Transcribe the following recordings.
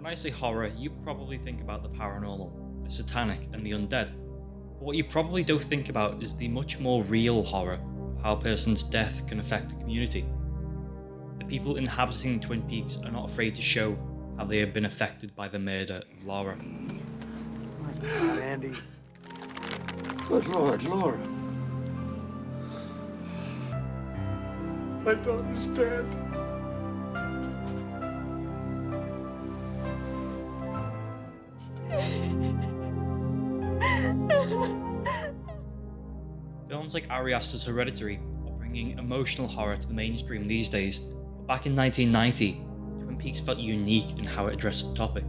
When I say horror, you probably think about the paranormal, the satanic, and the undead. But what you probably don't think about is the much more real horror of how a person's death can affect a community. The people inhabiting Twin Peaks are not afraid to show how they have been affected by the murder of Laura. My God, Andy. Good Lord, Laura. My daughter's dead. Films like Ari Aster's Hereditary are bringing emotional horror to the mainstream these days, but back in 1990, Twin Peaks felt unique in how it addressed the topic.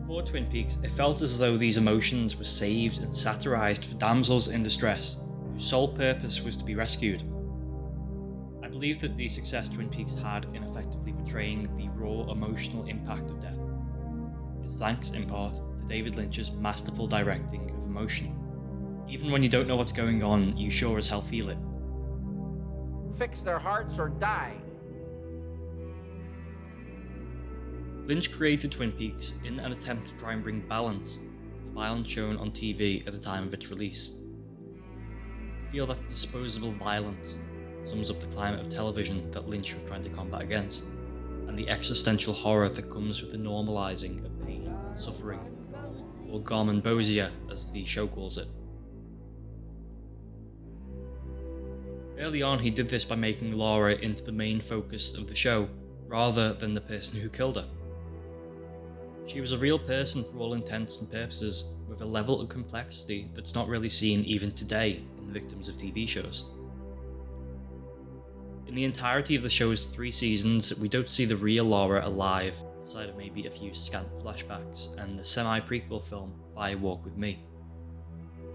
Before Twin Peaks, it felt as though these emotions were saved and satirized for damsels in distress, whose sole purpose was to be rescued. I believe that the success Twin Peaks had in effectively portraying the raw emotional impact of death is thanks in part to David Lynch's masterful directing of emotion. Even when you don't know what's going on, you sure as hell feel it. Fix their hearts or die. Lynch created Twin Peaks in an attempt to try and bring balance to the violence shown on TV at the time of its release. I feel that disposable violence sums up the climate of television that Lynch was trying to combat against, and the existential horror that comes with the normalising of pain and suffering, or garmonbosia as the show calls it. Early on, he did this by making Laura into the main focus of the show, rather than the person who killed her. She was a real person for all intents and purposes, with a level of complexity that's not really seen even today in the victims of TV shows. In the entirety of the show's 3 seasons, we don't see the real Laura alive, outside of maybe a few scant flashbacks and the semi-prequel film Fire Walk With Me.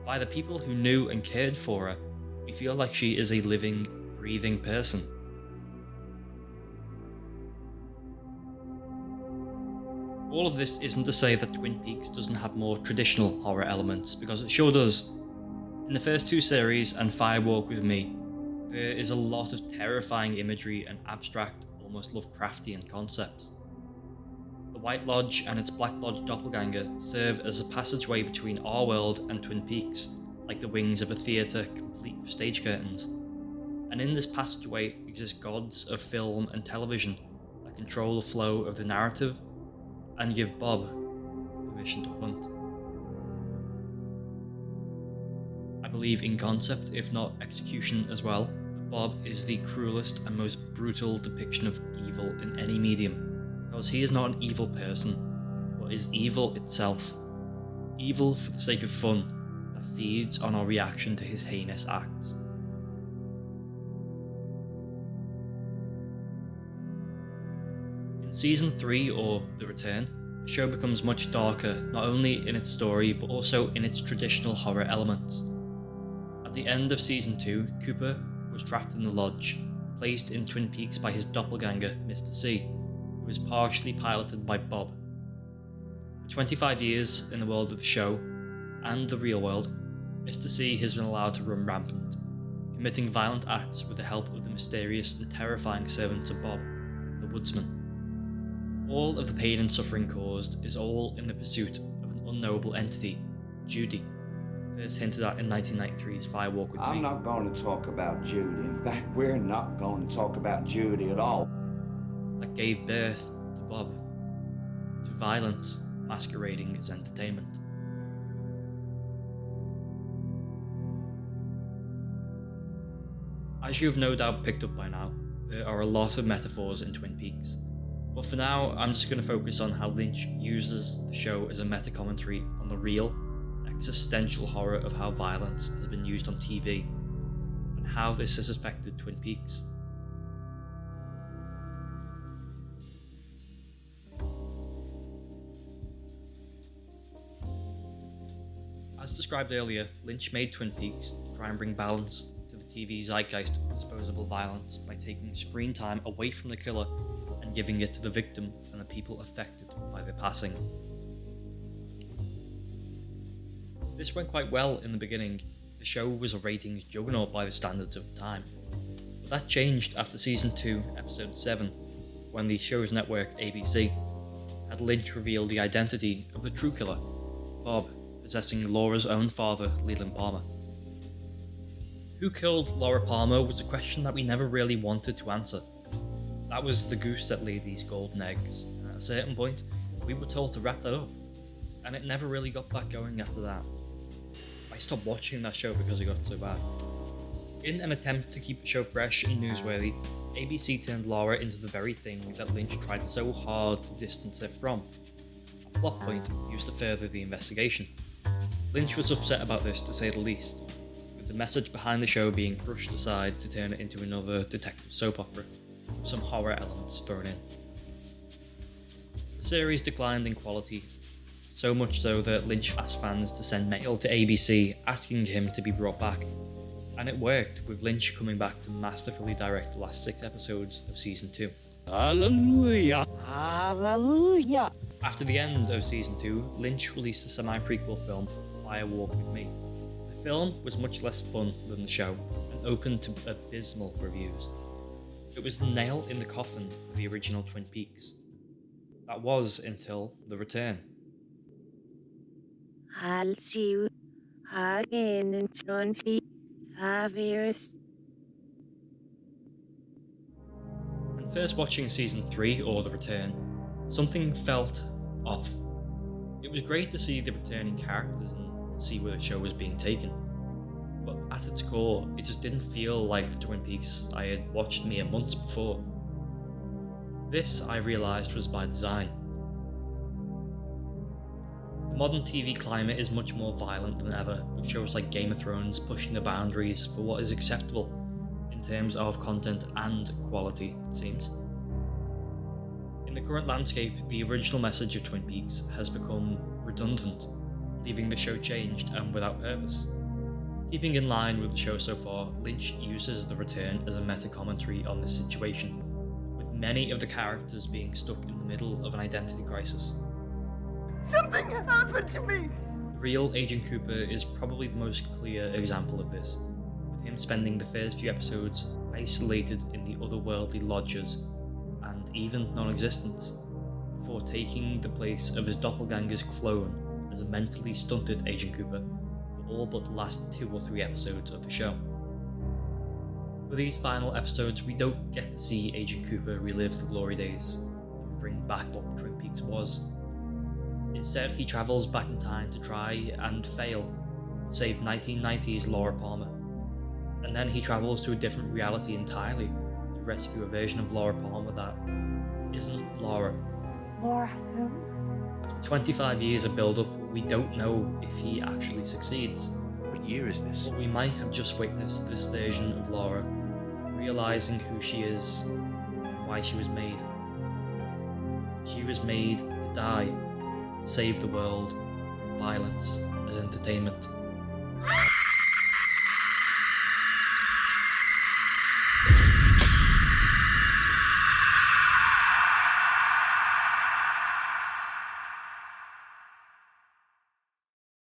By the people who knew and cared for her, we feel like she is a living, breathing person. All of this isn't to say that Twin Peaks doesn't have more traditional horror elements, because it sure does. In the first 2 series and Fire Walk With Me, there is a lot of terrifying imagery and abstract, almost Lovecraftian concepts. The White Lodge and its Black Lodge doppelganger serve as a passageway between our world and Twin Peaks, like the wings of a theatre complete with stage curtains. And in this passageway exist gods of film and television that control the flow of the narrative and give Bob permission to hunt. I believe in concept, if not execution as well, that Bob is the cruelest and most brutal depiction of evil in any medium, because he is not an evil person, but is evil itself. Evil for the sake of fun, that feeds on our reaction to his heinous acts. In Season 3, or The Return, the show becomes much darker, not only in its story, but also in its traditional horror elements. At the end of Season 2, Cooper was trapped in the lodge, placed in Twin Peaks by his doppelganger, Mr. C, who was partially piloted by Bob. For 25 years in the world of the show, and the real world, Mr. C has been allowed to run rampant, committing violent acts with the help of the mysterious and terrifying servants of Bob, the woodsman. All of the pain and suffering caused is all in the pursuit of an unknowable entity, Judy, first hinted at in 1993's Fire Walk With Me. I'm not going to talk about Judy. In fact, we're not going to talk about Judy at all. That gave birth to Bob, to violence masquerading as entertainment. As you have no doubt picked up by now, there are a lot of metaphors in Twin Peaks. But for now, I'm just going to focus on how Lynch uses the show as a meta-commentary on the real, existential horror of how violence has been used on TV, and how this has affected Twin Peaks. As described earlier, Lynch made Twin Peaks to try and bring balance to the TV zeitgeist of disposable violence by taking screen time away from the killer and giving it to the victim and the people affected by their passing. This went quite well in the beginning. The show was a ratings juggernaut by the standards of the time. But that changed after Season 2, Episode 7, when the show's network, ABC, had Lynch revealed the identity of the true killer, Bob, possessing Laura's own father, Leland Palmer. Who killed Laura Palmer was a question that we never really wanted to answer. That was the goose that laid these golden eggs, and at a certain point, we were told to wrap that up, and it never really got back going after that. I stopped watching that show because it got so bad. In an attempt to keep the show fresh and newsworthy, ABC turned Laura into the very thing that Lynch tried so hard to distance her from. A plot point used to further the investigation. Lynch was upset about this, to say the least, with the message behind the show being brushed aside to turn it into another detective soap opera, with some horror elements thrown in. The series declined in quality, so much so that Lynch asked fans to send mail to ABC asking him to be brought back. And it worked, with Lynch coming back to masterfully direct the last 6 episodes of Season 2. Hallelujah! Hallelujah! After the end of Season 2, Lynch released a semi-prequel film, Fire Walk With Me. The film was much less fun than the show, and opened to abysmal reviews. It was the nail in the coffin for the original Twin Peaks. That was until The Return. I'll see you again in 25 years. When first watching Season 3, or The Return, something felt off. It was great to see the returning characters and to see where the show was being taken. But at its core, it just didn't feel like the Twin Peaks I had watched mere months before. This, I realised, was by design. The modern TV climate is much more violent than ever, with shows like Game of Thrones pushing the boundaries for what is acceptable in terms of content and quality, it seems. In the current landscape, the original message of Twin Peaks has become redundant, leaving the show changed and without purpose. Keeping in line with the show so far, Lynch uses The Return as a meta-commentary on this situation, with many of the characters being stuck in the middle of an identity crisis. Something happened to me! The real Agent Cooper is probably the most clear example of this, with him spending the first few episodes isolated in the otherworldly lodges and even non-existence, before taking the place of his doppelganger's clone as a mentally stunted Agent Cooper for all but the last 2 or 3 episodes of the show. For these final episodes, we don't get to see Agent Cooper relive the glory days and bring back what Twin Peaks was. Instead, he travels back in time to try and fail to save 1990's Laura Palmer. And then he travels to a different reality entirely to rescue a version of Laura Palmer that isn't Laura. Laura who? After 25 years of build-up, we don't know if he actually succeeds. What year is this? But we might have just witnessed this version of Laura, realising who she is and why she was made. She was made to die, to save the world, violence as entertainment.